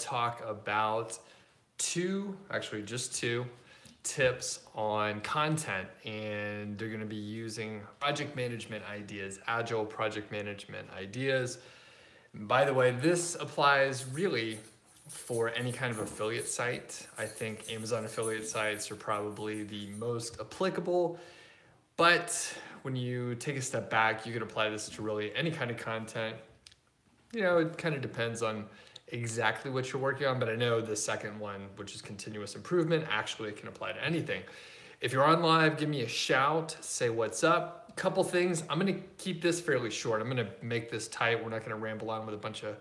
talk about just two tips on content, and they're going to be using project management ideas, agile project management ideas. By the way, this applies really for any kind of affiliate site. I think Amazon affiliate sites are probably the most applicable, but when you take a step back, you can apply this to really any kind of content. It kind of depends on exactly what you're working on, but I know the second one, which is continuous improvement, actually can apply to anything. If you're on live, give me a shout, say what's up. Couple things. I'm going to keep this fairly short. I'm going to make this tight. We're not going to ramble on with a bunch of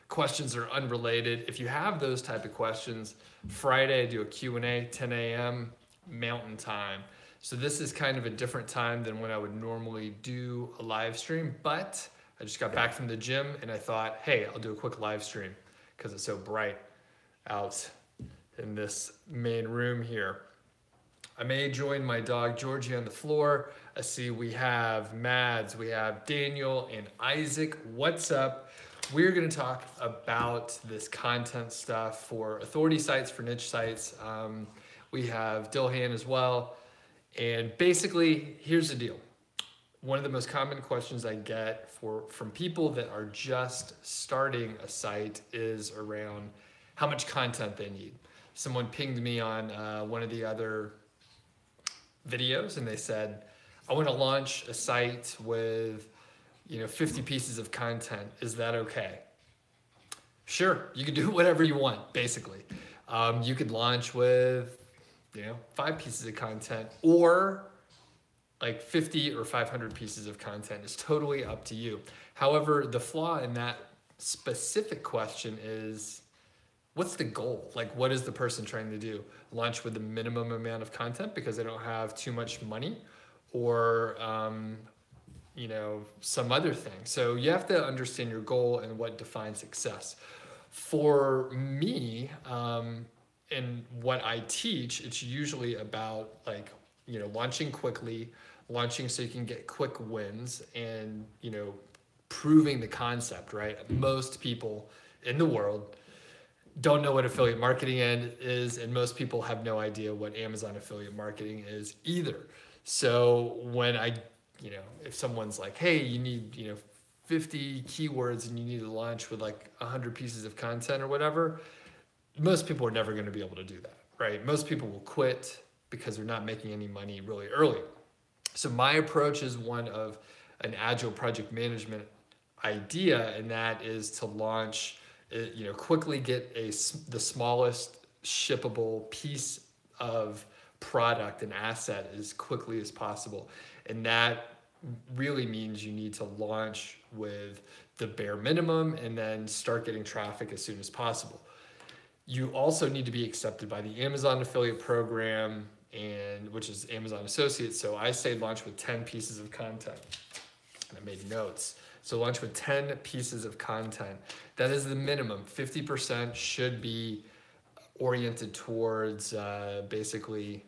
questions that are unrelated. If you have those type of questions, Friday I do a Q&A, 10 a.m. Mountain Time. So this is kind of a different time than when I would normally do a live stream, but I just got back from the gym and I thought, hey, I'll do a quick live stream because it's so bright out in this main room here. I may join my dog Georgie on the floor. I see we have Mads, we have Daniel and Isaac. What's up? We're going to talk about this content stuff for authority sites, for niche sites. We have Dilhan as well. And basically, here's the deal. One of the most common questions I get from people that are just starting a site is around how much content they need. Someone pinged me on one of the other videos and they said, I want to launch a site with 50 pieces of content. Is that okay? Sure, you can do whatever you want, basically. You could launch with 5 pieces of content, or like 50 or 500 pieces of content. Is totally up to you. However, the flaw in that specific question is, what's the goal? Like, what is the person trying to do? Launch with the minimum amount of content because they don't have too much money, or some other thing. So you have to understand your goal and what defines success. For me, and what I teach, it's usually about launching quickly, launching so you can get quick wins, and proving the concept, right? Most people in the world don't know what affiliate marketing is, and most people have no idea what Amazon affiliate marketing is either. So when if someone's like, hey, you need 50 keywords and you need to launch with 100 pieces of content or whatever, most people are never going to be able to do that, right? Most people will quit because they're not making any money really early. So my approach is one of an agile project management idea, and that is to launch, quickly get the smallest shippable piece of product and asset as quickly as possible. And that really means you need to launch with the bare minimum and then start getting traffic as soon as possible. You also need to be accepted by the Amazon affiliate program, which is Amazon Associates. So I say launch with 10 pieces of content. And I made notes. So launch with 10 pieces of content. That is the minimum. 50% should be oriented towards basically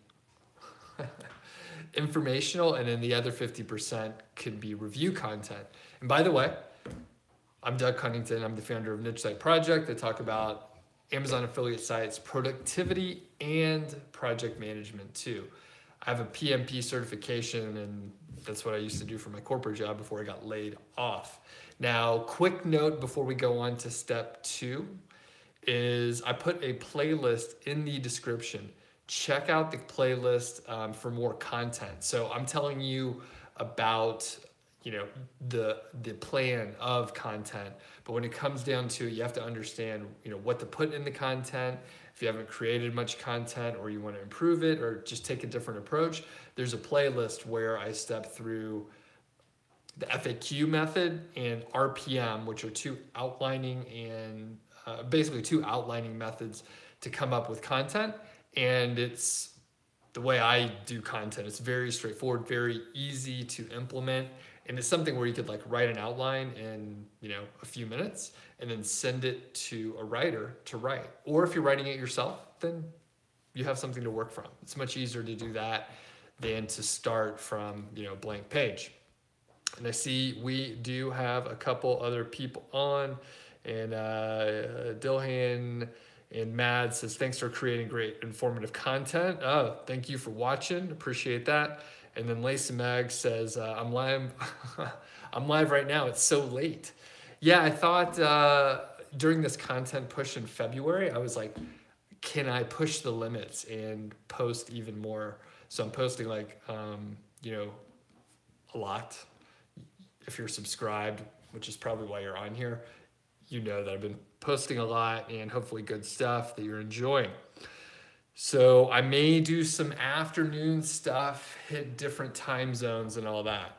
informational, and then the other 50% could be review content. And by the way, I'm Doug Cunnington. I'm the founder of Niche Site Project. I talk about Amazon affiliate sites, productivity, and project management too. I have a PMP certification, and that's what I used to do for my corporate job before I got laid off. Now, quick note before we go on to step 2 is I put a playlist in the description. Check out the playlist for more content. So I'm telling you about the plan of content, but when it comes down to it, you have to understand what to put in the content. If you haven't created much content, or you want to improve it, or just take a different approach, there's a playlist where I step through the FAQ method and RPM, which are two outlining methods to come up with content. And it's the way I do content. It's very straightforward, very easy to implement. And it's something where you could write an outline in a few minutes and then send it to a writer to write. Or if you're writing it yourself, then you have something to work from. It's much easier to do that than to start from blank page. And I see we do have a couple other people on, And Dilhan and Mad says, thanks for creating great informative content. Oh, thank you for watching. Appreciate that. And then Lacey Mag says, I'm live. I'm live right now. It's so late. Yeah, I thought during this content push in February, I was like, can I push the limits and post even more? So I'm posting like, you know, a lot. If you're subscribed, which is probably why you're on here, you know that I've been posting a lot and hopefully good stuff that you're enjoying. So I may do some afternoon stuff, hit different time zones and all that.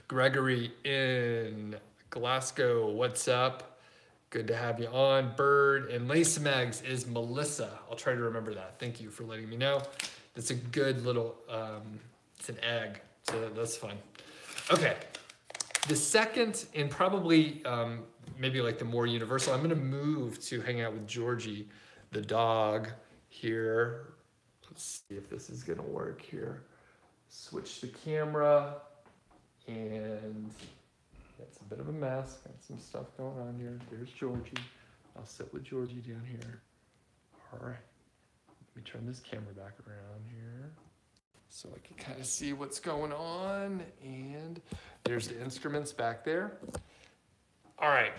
Gregory in Glasgow, what's up? Good to have you on. Bird and Lace Mags is Melissa. I'll try to remember that. Thank you for letting me know. That's a good little, it's an egg, so that's fun. Okay, the second and probably maybe like the more universal, I'm gonna move to hang out with Georgie, the dog here. Let's see if this is gonna work here. Switch the camera and it's a bit of a mess. Got some stuff going on here. There's Georgie. I'll sit with Georgie down here. All right, let me turn this camera back around here so I can kind of see what's going on. And there's the instruments back there. All right,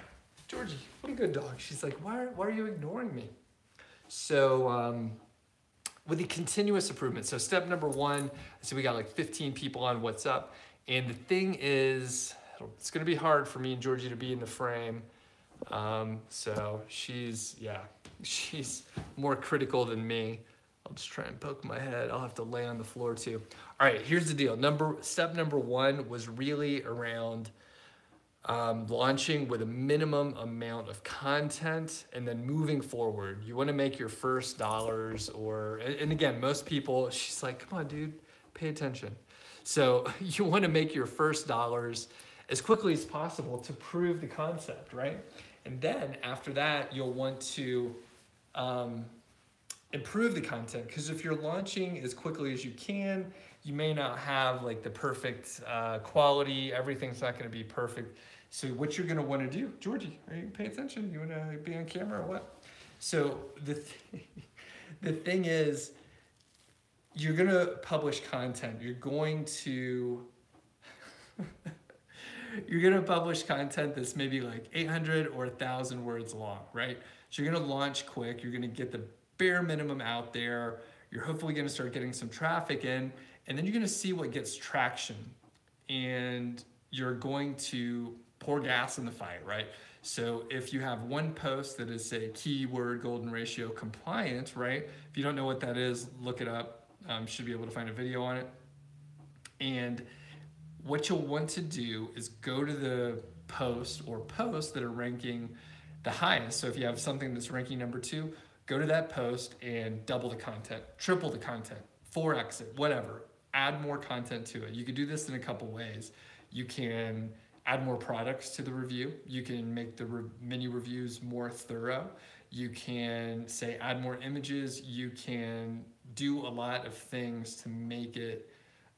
Georgie, what a good dog. She's like, why are you ignoring me? So with the continuous improvement, so step number one, so we got like 15 people on What's Up. And the thing is, it's gonna be hard for me and Georgie to be in the frame. So she's more critical than me. I'll just try and poke my head. I'll have to lay on the floor too. All right, here's the deal. Step number one was really around launching with a minimum amount of content and then moving forward. You wanna make your first dollars and again, most people, she's like, come on, dude, pay attention. So you wanna make your first dollars as quickly as possible to prove the concept, right? And then after that, you'll want to improve the content, because if you're launching as quickly as you can, you may not have like the perfect quality. Everything's not gonna be perfect. So what you're gonna wanna do, Georgie, are you paying attention? You wanna be on camera or what? So the thing is, you're gonna publish content. You're gonna publish content that's maybe like 800 or 1,000 words long, right? So you're gonna launch quick. You're gonna get the bare minimum out there. You're hopefully gonna start getting some traffic in, and then you're gonna see what gets traction. And you're going to pour gas in the fire, right? So if you have one post that is, say, keyword golden ratio compliant, right? If you don't know what that is, look it up. Should be able to find a video on it. And what you'll want to do is go to the post or posts that are ranking the highest. So if you have something that's ranking number 2, go to that post and double the content, triple the content, 4x it, whatever. Add more content to it. You can do this in a couple ways. You can add more products to the review. You can make the mini reviews more thorough. You can say add more images. You can do a lot of things to make it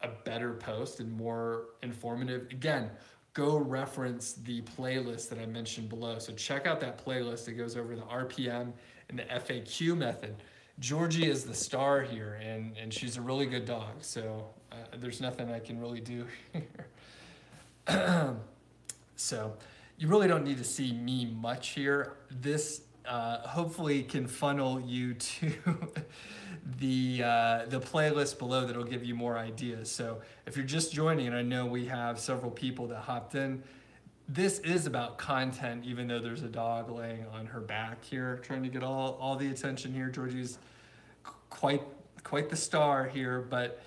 a better post and more informative. Again, go reference the playlist that I mentioned below. So check out that playlist that goes over the RPM and the FAQ method. Georgie is the star here, and she's a really good dog. So there's nothing I can really do here. So you really don't need to see me much here. This hopefully can funnel you to the playlist below that'll give you more ideas. So if you're just joining, and I know we have several people that hopped in, this is about content, even though there's a dog laying on her back here, trying to get all the attention here. Georgie's quite the star here, but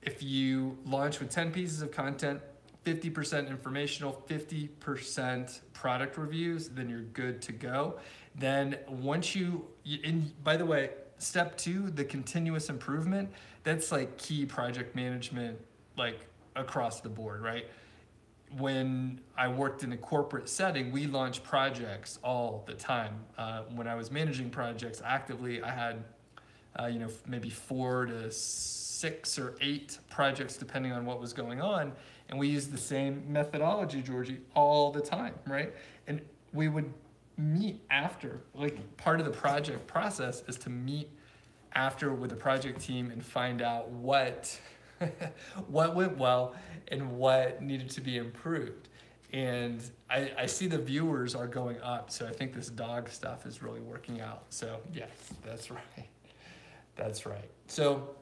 if you launch with 10 pieces of content, 50% informational, 50% product reviews, then you're good to go. Then once and by the way, step 2, the continuous improvement, that's like key project management, like across the board, right? When I worked in a corporate setting, we launched projects all the time. When I was managing projects actively, I had maybe 4 to 6 or 8 projects depending on what was going on. And we used the same methodology, Georgie, all the time, right? And we would meet after. Like part of the project process is to meet after with the project team and find out what what went well and what needed to be improved. And I see the viewers are going up, so I think this dog stuff is really working out. So yes, that's right. That's right. So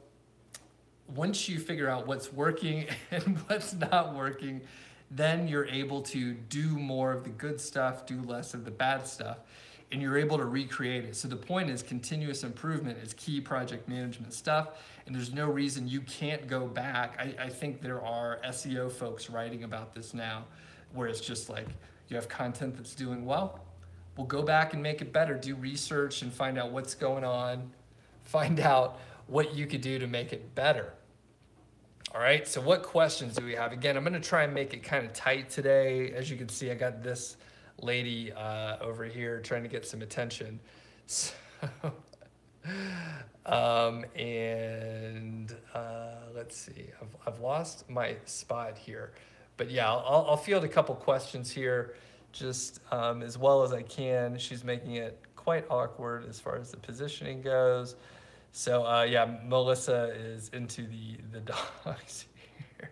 once you figure out what's working and what's not working, then you're able to do more of the good stuff, do less of the bad stuff, and you're able to recreate it. So the point is continuous improvement is key project management stuff, and there's no reason you can't go back. I think there are SEO folks writing about this now, where it's just like, you have content that's doing well, we'll go back and make it better, do research and find out what's going on, find out what you could do to make it better. All right, so what questions do we have? Again, I'm gonna try and make it kind of tight today. As you can see, I got this lady over here trying to get some attention. So, let's see, I've lost my spot here. But yeah, I'll field a couple questions here just as well as I can. She's making it quite awkward as far as the positioning goes. So yeah, Melissa is into the dogs here.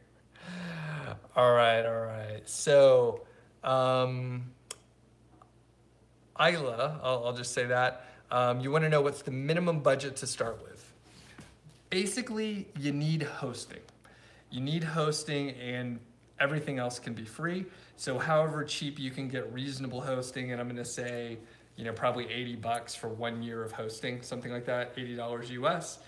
All right. So Isla, I'll just say that. You want to know what's the minimum budget to start with. Basically, you need hosting. You need hosting, and everything else can be free. So however cheap you can get reasonable hosting, and I'm going to say, you know, probably $80 for 1 year of hosting, something like that, $80 US.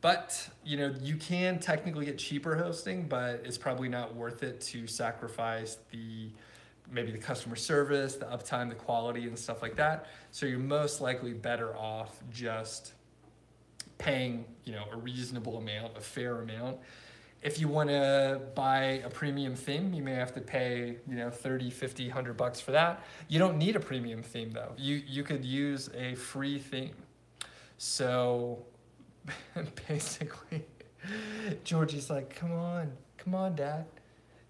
But, you know, you can technically get cheaper hosting, but it's probably not worth it to sacrifice maybe the customer service, the uptime, the quality and stuff like that. So you're most likely better off just paying, you know, a reasonable amount, a fair amount. If you want to buy a premium theme, you may have to pay, you know, 30, 50, $100 for that. You don't need a premium theme though. You could use a free theme. So basically, Georgie's like, come on, Dad.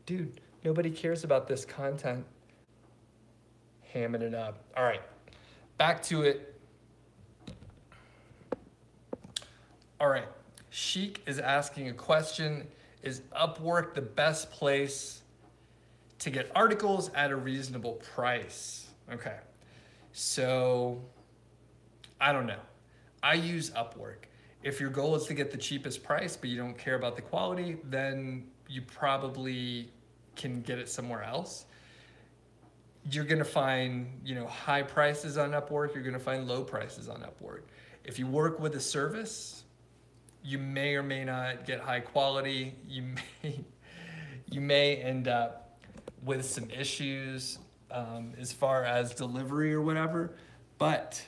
Dude, nobody cares about this content. Hamming it up. All right, back to it. All right, Sheik is asking a question. Is Upwork the best place to get articles at a reasonable price? Okay, so I don't know. I use Upwork. If your goal is to get the cheapest price, but you don't care about the quality, then you probably can get it somewhere else. You're gonna find, you know, high prices on Upwork, you're gonna find low prices on Upwork. If you work with a service, you may or may not get high quality. You may end up with some issues as far as delivery or whatever, but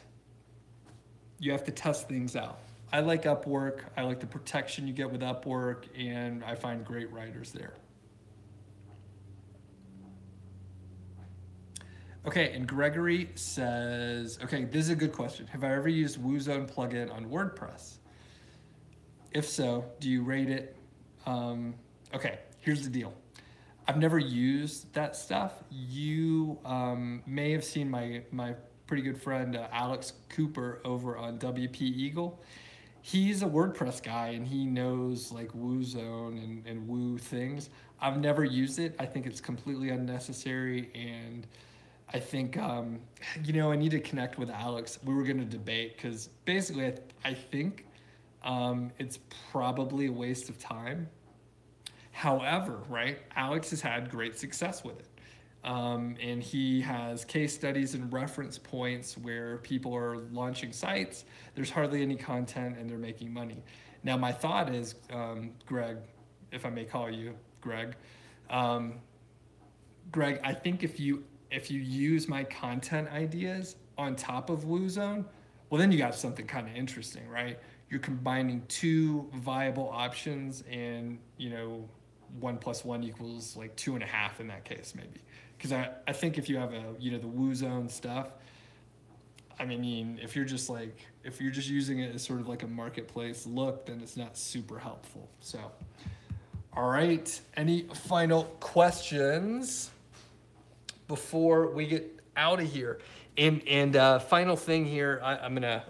you have to test things out. I like Upwork. I like the protection you get with Upwork, and I find great writers there. Okay, and Gregory says, okay, this is a good question. Have I ever used WooZone plugin on WordPress? If so, do you rate it? Okay, here's the deal. I've never used that stuff. You may have seen my pretty good friend Alex Cooper over on WP Eagle. He's a WordPress guy and he knows like WooZone and Woo things. I've never used it. I think it's completely unnecessary, and I think, you know, I need to connect with Alex. We were going to debate because basically I think it's probably a waste of time. However, right, Alex has had great success with it. And he has case studies and reference points where people are launching sites, there's hardly any content, and they're making money. Now, my thought is, Greg, if I may call you Greg, Greg, I think if you use my content ideas on top of WooZone, well, then you got something kind of interesting, right? You're combining two viable options, and, you know, 1 + 1 = like 2.5 in that case, maybe. Because I think if you have the WooZone stuff, I mean, if you're just using it as sort of like a marketplace look, then it's not super helpful. So, all right, any final questions before we get out of here? And final thing here, I'm gonna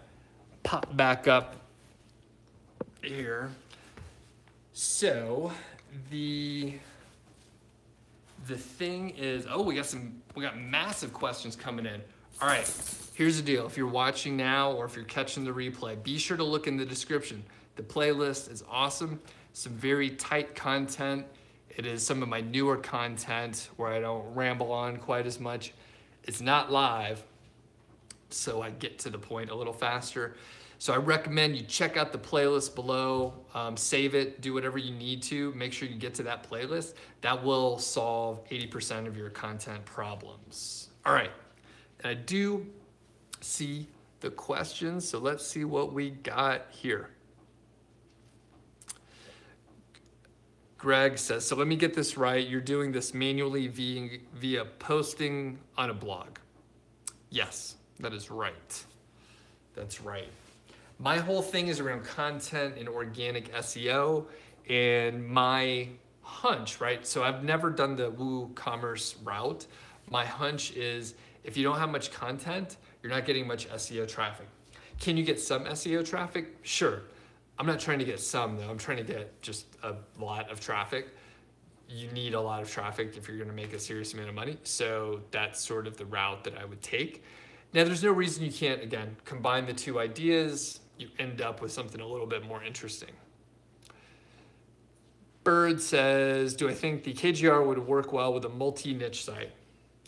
pop back up here. So the thing is, oh, we got massive questions coming in. All right, here's the deal. If you're watching now or if you're catching the replay, be sure to look in the description. The playlist is awesome. Some very tight content. It is some of my newer content where I don't ramble on quite as much. It's not live, so I get to the point a little faster. So I recommend you check out the playlist below, save it, do whatever you need to, make sure you get to that playlist. That will solve 80% of your content problems. All right, and I do see the questions, so let's see what we got here. Greg says, so let me get this right. You're doing this manually via posting on a blog. Yes, that is right. That's right. My whole thing is around content and organic SEO, and my hunch, right? So I've never done the WooCommerce route. My hunch is if you don't have much content, you're not getting much SEO traffic. Can you get some SEO traffic? Sure. I'm not trying to get some though. I'm trying to get just a lot of traffic. You need a lot of traffic if you're going to make a serious amount of money. So that's sort of the route that I would take. Now, there's no reason you can't, again, combine the two ideas. You end up with something a little bit more interesting. Bird says, do I think the KGR would work well with a multi-niche site?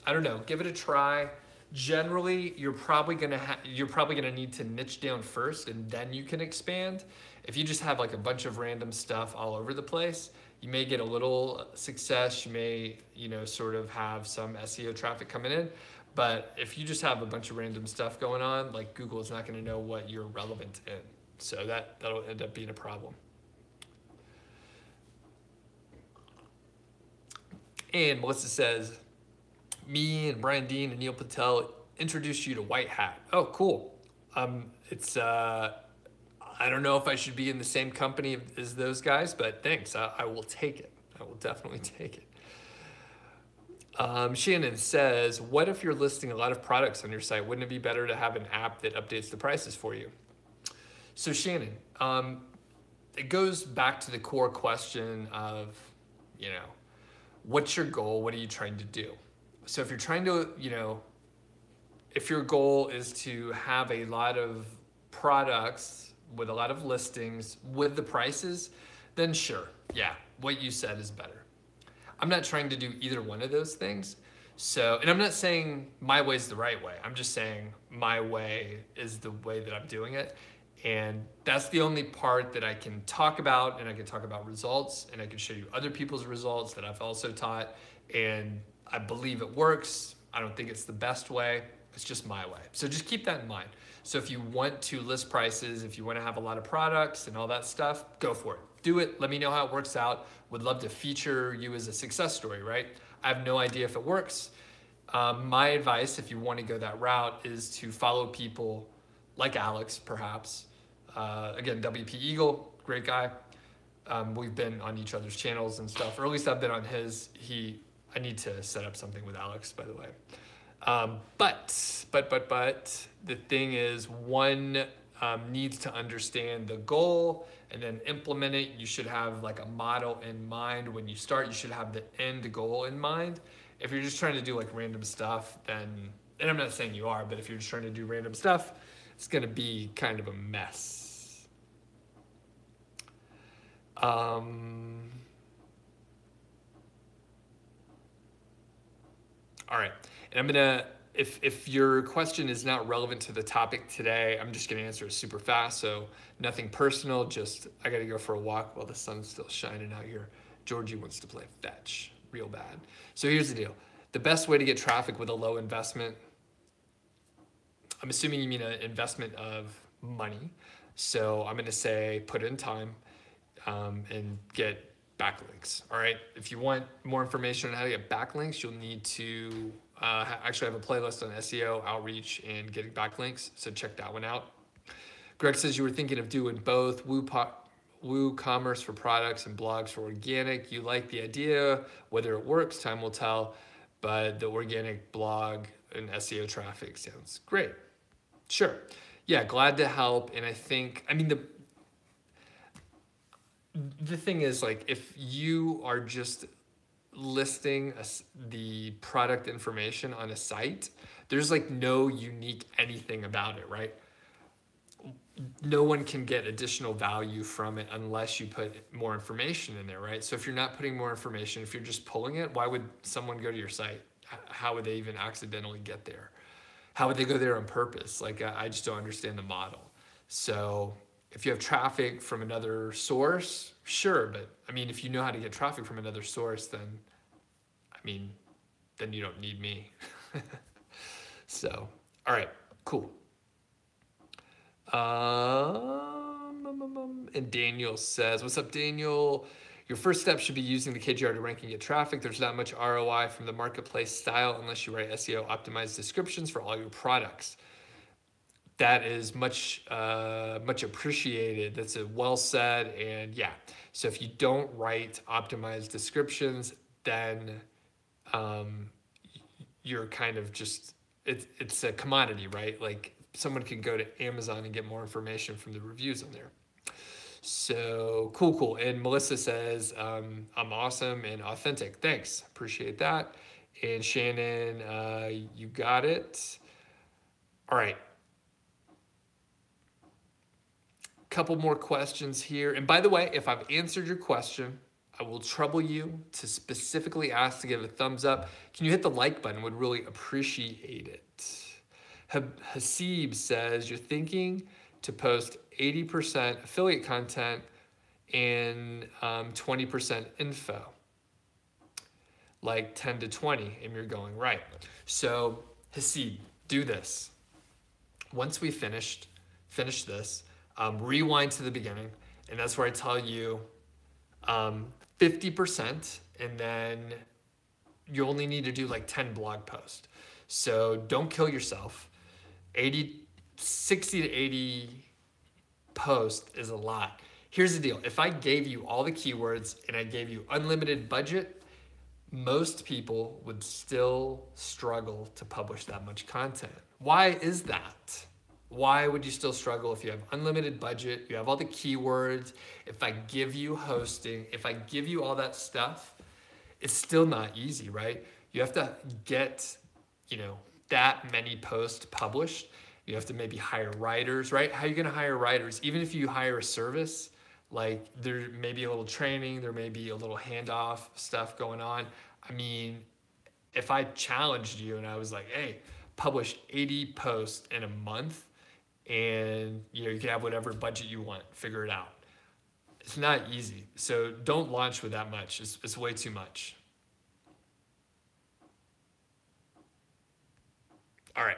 I don't know. Give it a try. Generally, you're probably gonna need to niche down first, and then you can expand. If you just have like a bunch of random stuff all over the place, you may get a little success. You may, sort of have some SEO traffic coming in. But if you just have a bunch of random stuff going on, like Google is not going to know what you're relevant in. So that'll end up being a problem. And Melissa says, me and Brian Dean and Neil Patel introduced you to White Hat. Oh, cool. I don't know if I should be in the same company as those guys, but thanks. I will take it. I will definitely take it. Shannon says, what if you're listing a lot of products on your site? Wouldn't it be better to have an app that updates the prices for you? So Shannon, it goes back to the core question of, what's your goal? What are you trying to do? So if you're trying to, if your goal is to have a lot of products with a lot of listings with the prices, then sure, yeah, what you said is better. I'm not trying to do either one of those things. So, and I'm not saying my way is the right way. I'm just saying my way is the way that I'm doing it. And that's the only part that I can talk about, and I can talk about results, and I can show you other people's results that I've also taught. And I believe it works. I don't think it's the best way. It's just my way. So just keep that in mind. So if you want to list prices, if you want to have a lot of products and all that stuff, go for it. Do it. Let me know how it works out. Would love to feature you as a success story, right? I have no idea if it works. My advice, if you want to go that route, is to follow people like Alex, perhaps. Again, WP Eagle, great guy. We've been on each other's channels and stuff, or at least I've been on his. I need to set up something with Alex, by the way. But the thing is, one needs to understand the goal and then implement it. You should have like a model in mind. When you start, you should have the end goal in mind. If you're just trying to do like random stuff, then, and I'm not saying you are, but if you're just trying to do random stuff, it's going to be kind of a mess. All right. And I'm going to, if your question is not relevant to the topic today, I'm just going to answer it super fast. So nothing personal, just I got to go for a walk while the sun's still shining out here. Georgie wants to play fetch real bad. So here's the deal. The best way to get traffic with a low investment, I'm assuming you mean an investment of money. So I'm going to say put in time and get backlinks. All right. If you want more information on how to get backlinks, you'll need to actually have a playlist on SEO, outreach, and getting backlinks. So check that one out. Greg says you were thinking of doing both WooCommerce for products and blogs for organic. You like the idea. Whether it works, time will tell. But the organic blog and SEO traffic sounds great. Sure. Yeah, glad to help. And I think, I mean, the thing is, like, if you are just listing the product information on a site, there's like no unique anything about it, right? No one can get additional value from it unless you put more information in there, right? So if you're not putting more information, if you're just pulling it, why would someone go to your site? How would they even accidentally get there? How would they go there on purpose? Like, I just don't understand the model. So if you have traffic from another source, sure. But I mean, if you know how to get traffic from another source, then, I mean, then you don't need me. So, all right, cool. And Daniel says, what's up, Daniel? Your first step should be using the KGR to rank and get traffic. There's not much ROI from the marketplace style unless you write SEO optimized descriptions for all your products. That is much appreciated. That's a well said. And yeah, so if you don't write optimized descriptions, then you're kind of just, it's a commodity, right? Like, someone can go to Amazon and get more information from the reviews on there. So cool. And Melissa says, I'm awesome and authentic. Thanks, appreciate that. And Shannon, you got it. All right. Couple more questions here. And by the way, if I've answered your question, I will trouble you to specifically ask to give a thumbs up. Can you hit the like button? Would really appreciate it. Hasib says, you're thinking to post 80% affiliate content and 20% info, like 10 to 20, and you're going right. So Hasib, do this. Once we finish this, rewind to the beginning, and that's where I tell you 50%, and then you only need to do like 10 blog posts. So don't kill yourself. 60 to 80 posts is a lot. Here's the deal. If I gave you all the keywords and I gave you unlimited budget, most people would still struggle to publish that much content. Why is that? Why would you still struggle if you have unlimited budget, you have all the keywords, if I give you hosting, if I give you all that stuff, it's still not easy, right? You have to get, that many posts published. You have to maybe hire writers, right? How are you gonna hire writers? Even if you hire a service, like, there may be a little training, there may be a little handoff stuff going on. I mean, if I challenged you and I was like, hey, publish 80 posts in a month, and you can have whatever budget you want, figure it out. It's not easy. So don't launch with that much. It's way too much. All right.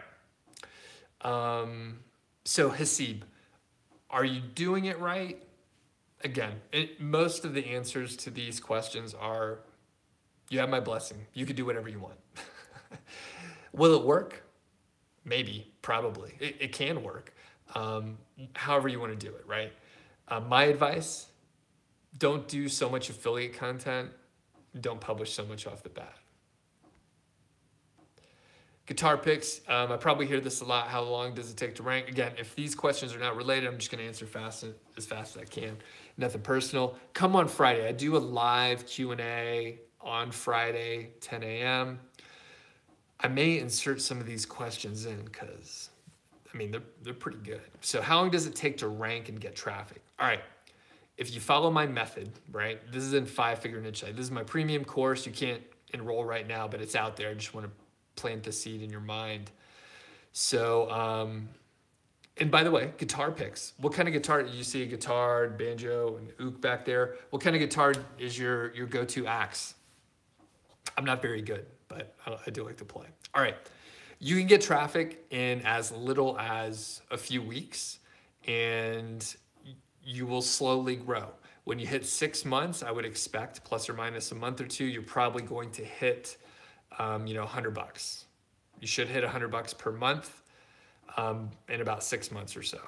So Hasib, are you doing it right? Again, most of the answers to these questions are, you have my blessing. You can do whatever you want. Will it work? Maybe, probably. It can work. However you want to do it, right? My advice, don't do so much affiliate content. Don't publish so much off the bat. Guitar picks, I probably hear this a lot. How long does it take to rank? Again, if these questions are not related, I'm just going to answer as fast as I can. Nothing personal. Come on Friday. I do a live Q&A on Friday, 10 a.m. I may insert some of these questions in because, I mean, they're pretty good. So how long does it take to rank and get traffic? All right. If you follow my method, right, this is in 5-figure niche. This is my premium course. You can't enroll right now, but it's out there. I just want to plant the seed in your mind. So, and by the way, guitar picks. What kind of guitar? You see a guitar, banjo, and ook back there. What kind of guitar is your go-to axe? I'm not very good, but I do like to play. All right. You can get traffic in as little as a few weeks, and you will slowly grow. When you hit 6 months, I would expect plus or minus a month or two, you're probably going to hit $100. You should hit $100 per month in about 6 months or so.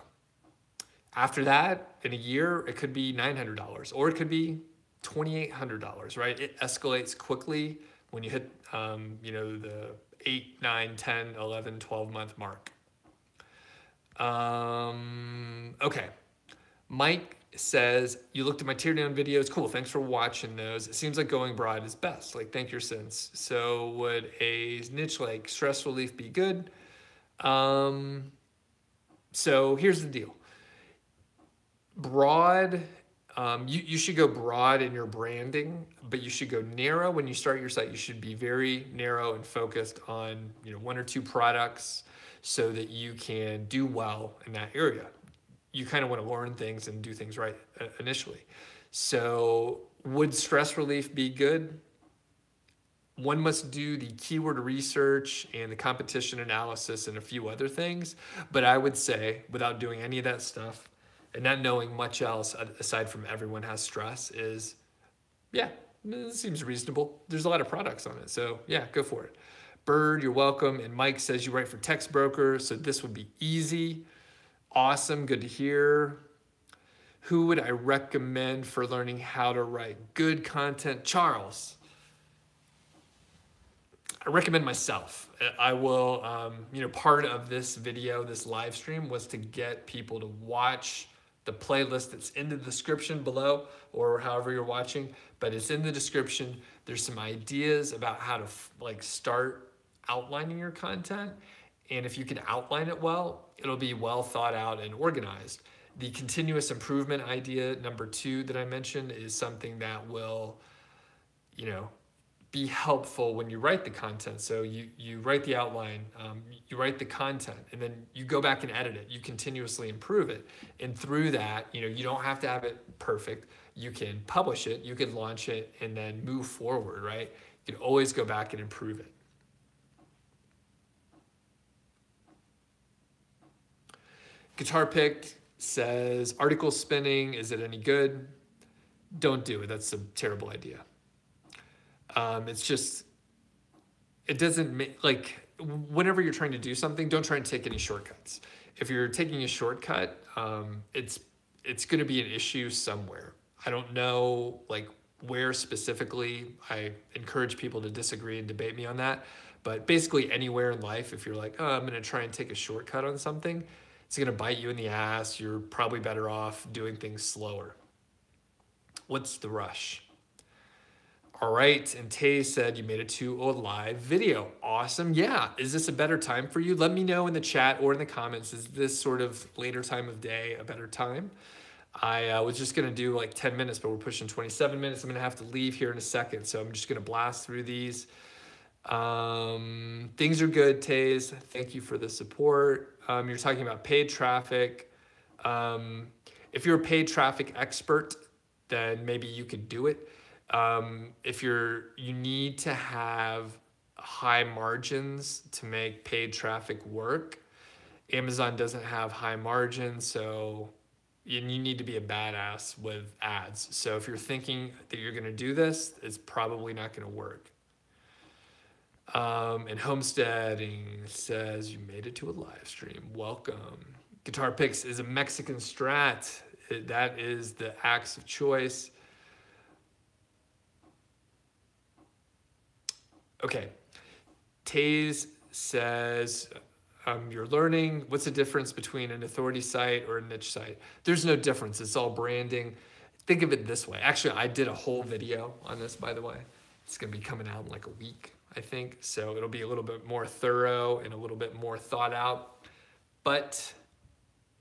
After that, in a year, it could be $900 or it could be $2,800, right? It escalates quickly when you hit, the 8, 9, 10, 11, 12-month mark. Okay. Mike says, you looked at my tear down videos. Cool. Thanks for watching those. It seems like going broad is best. Like, thank your sense. So would a niche like stress relief be good? So here's the deal. Broad, you should go broad in your branding, but you should go narrow when you start your site. You should be very narrow and focused on, you know, 1 or 2 products so that you can do well in that area. You kind of want to learn things and do things right initially. So would stress relief be good? One must do the keyword research and the competition analysis and a few other things. But I would say, without doing any of that stuff and not knowing much else aside from everyone has stress, is, yeah, it seems reasonable. There's a lot of products on it. So yeah, go for it. Bird, you're welcome. And Mike says you write for text brokers, so this would be easy. Awesome, good to hear. Who would I recommend for learning how to write good content? Charles. I recommend myself. I will, part of this video, this live stream, was to get people to watch the playlist that's in the description below, or however you're watching, but it's in the description. There's some ideas about how to start outlining your content. And if you can outline it well, it'll be well thought out and organized. The continuous improvement idea, number 2, that I mentioned, is something that will, be helpful when you write the content. So you write the outline, you write the content, and then you go back and edit it. You continuously improve it. And through that, you don't have to have it perfect. You can publish it, you can launch it, and then move forward, right? You can always go back and improve it. Guitar Pick says, article spinning, is it any good? Don't do it. That's a terrible idea. It's just, it doesn't make, whenever you're trying to do something, don't try and take any shortcuts. If you're taking a shortcut, it's going to be an issue somewhere. I don't know where specifically. I encourage people to disagree and debate me on that. But basically anywhere in life, if you're like, oh, I'm going to try and take a shortcut on something, it's going to bite you in the ass. You're probably better off doing things slower. What's the rush? All right, and Tay said you made it to a live video. Awesome, yeah. Is this a better time for you? Let me know in the chat or in the comments. Is this sort of later time of day a better time? I was just gonna do 10 minutes, but we're pushing 27 minutes. I'm gonna have to leave here in a second, so I'm just gonna blast through these. Things are good, Taze. Thank you for the support. You're talking about paid traffic. If you're a paid traffic expert, then maybe you could do it. If you need to have high margins to make paid traffic work. Amazon doesn't have high margins, so you need to be a badass with ads. So if you're thinking that you're going to do this, it's probably not going to work. And Homesteading says you made it to a live stream. Welcome. Guitar Picks is a Mexican strat. That is the axe of choice. Okay, Taze says, you're learning. What's the difference between an authority site or a niche site? There's no difference. It's all branding. Think of it this way. Actually, I did a whole video on this, by the way. It's going to be coming out in a week, I think. So it'll be a little bit more thorough and a little bit more thought out. But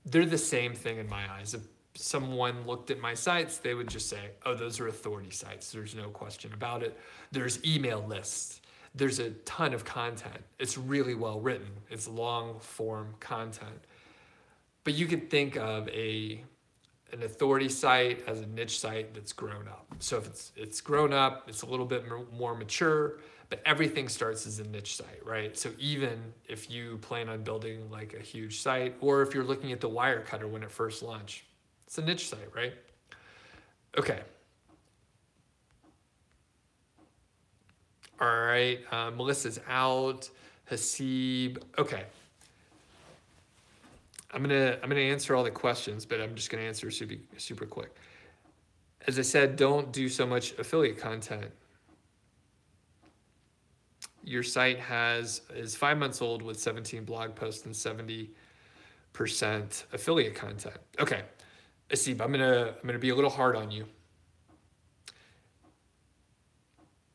they're the same thing in my eyes. If someone looked at my sites, they would just say, oh, those are authority sites. There's no question about it. There's email lists. There's a ton of content. It's really well written. It's long form content. But you could think of an authority site as a niche site that's grown up. So if it's grown up, it's a little bit more mature, but everything starts as a niche site, right? So even if you plan on building a huge site, or if you're looking at the Wirecutter when it first launched, it's a niche site, right? Okay. All right, Melissa's out. Hasib, okay. I'm gonna answer all the questions, but I'm just gonna answer super quick. As I said, don't do so much affiliate content. Your site is 5 months old with 17 blog posts and 70% affiliate content. Okay, Asib, I'm gonna be a little hard on you.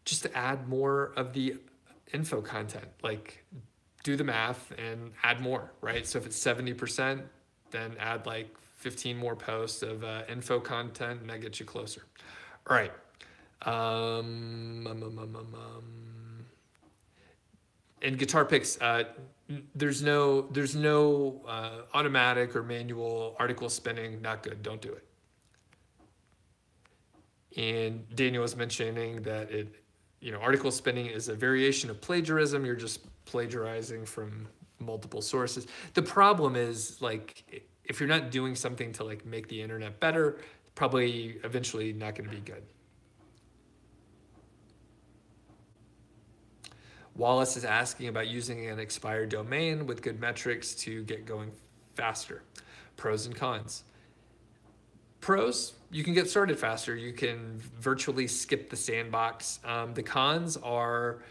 Just to add more of the info content, like do the math and add more, right? So if it's 70%, then add like 15 more posts of info content, and that gets you closer. All right. In guitar picks, there's no automatic or manual article spinning. Not good. Don't do it. And Daniel was mentioning that article spinning is a variation of plagiarism. You're just plagiarizing from multiple sources. The problem is, like, if you're not doing something to like make the internet better, probably eventually not going to be good. Wallace is asking about using an expired domain with good metrics to get going faster. Pros and cons. Pros, you can get started faster. You can virtually skip the sandbox. The cons are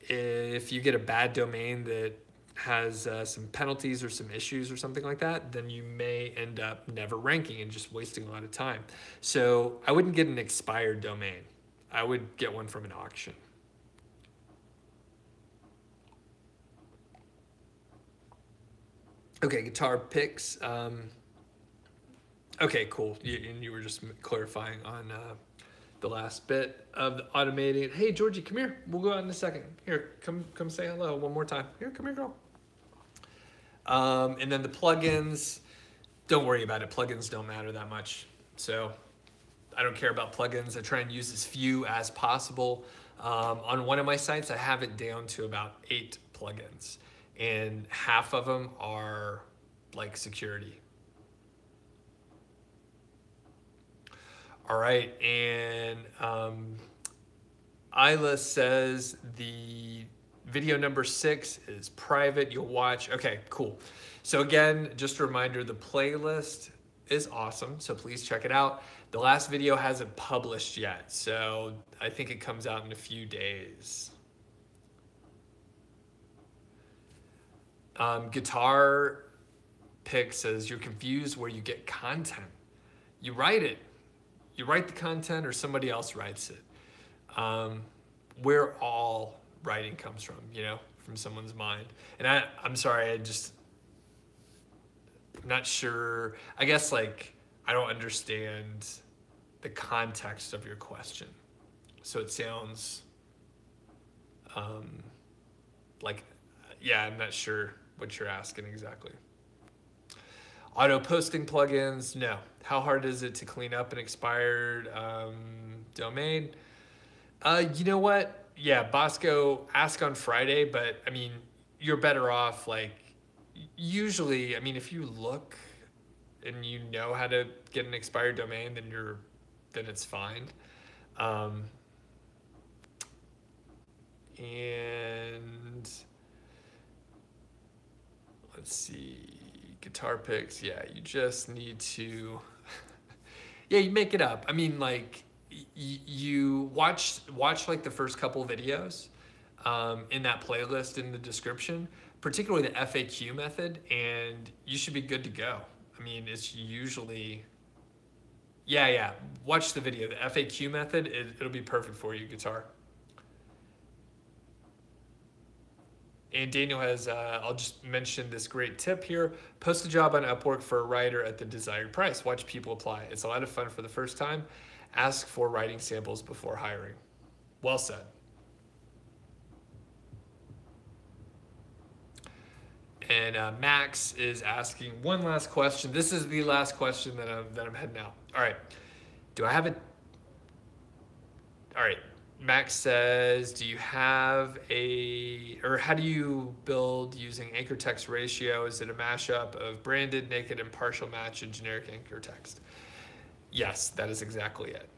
if you get a bad domain that has some penalties or some issues or something like that, then you may end up never ranking and just wasting a lot of time. So I wouldn't get an expired domain. I would get one from an auction. Okay, guitar picks. Okay, cool. You were just clarifying on the last bit of the automating. Hey, Georgie, come here. We'll go out in a second. Here, come say hello one more time. Here, come here, girl. And then the plugins, don't worry about it. Plugins don't matter that much. So I don't care about plugins. I try and use as few as possible. On one of my sites, I have it down to about 8 plugins. And half of them are like security. All right, and Isla says the video number 6 is private. You'll watch. Okay, cool. So again, just a reminder, the playlist is awesome, so please check it out. The last video hasn't published yet, so I think it comes out in a few days. Guitar Pick says you're confused where you get content. You write it. You write the content or somebody else writes it. Where all writing comes from, from someone's mind. And I'm sorry, I'm not sure. I guess like I don't understand the context of your question. So it sounds like, yeah, I'm not sure what you're asking exactly. Auto posting plugins, no. How hard is it to clean up an expired domain? You know what? Yeah, Bosco, ask on Friday, but I mean, you're better off like, usually, I mean, if you look and you know how to get an expired domain, then it's fine. And let's see, guitar picks. Yeah, you just need to, yeah, you make it up. I mean, like you watch like the first couple videos in that playlist in the description, particularly the FAQ method, and you should be good to go. I mean, it's usually, yeah, watch the video, the FAQ method, it'll be perfect for you, guitar. And Daniel has, I'll just mention this great tip here. Post a job on Upwork for a writer at the desired price. Watch people apply. It's a lot of fun for the first time. Ask for writing samples before hiring. Well said. And Max is asking one last question. This is the last question that I'm heading out. All right. Do I have it? All right. Max says, do you have or how do you build using anchor text ratio? Is it a mashup of branded, naked, and partial match and generic anchor text? Yes, that is exactly it.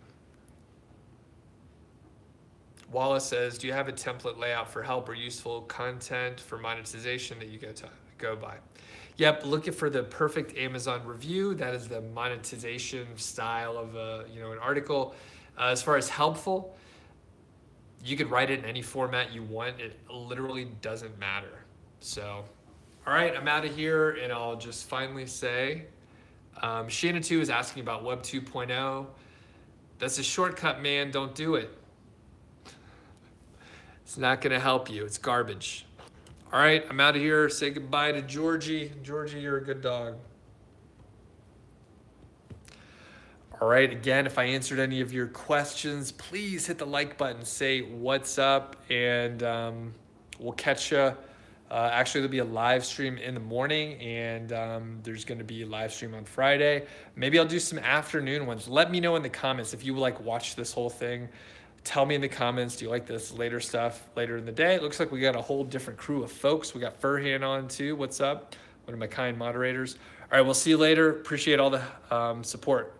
Wallace says, do you have a template layout for help or useful content for monetization that you go by? Yep, looking for the perfect Amazon review. That is the monetization style of an article. As far as helpful, You could write it in any format you want. It literally doesn't matter. So, all right, I'm out of here, and I'll just finally say, Shannon 2 is asking about Web 2.0. That's a shortcut, man. Don't do it. It's not going to help you. It's garbage. All right, I'm out of here. Say goodbye to Georgie. Georgie, you're a good dog. All right, again, if I answered any of your questions, please hit the like button, say what's up, and we'll catch you. Actually, there'll be a live stream in the morning, and there's going to be a live stream on Friday. Maybe I'll do some afternoon ones. Let me know in the comments if you like watch this whole thing. Tell me in the comments, do you like this later stuff later in the day? It looks like we got a whole different crew of folks. We got Furhan on too. What's up? One of my kind moderators. All right, we'll see you later. Appreciate all the support.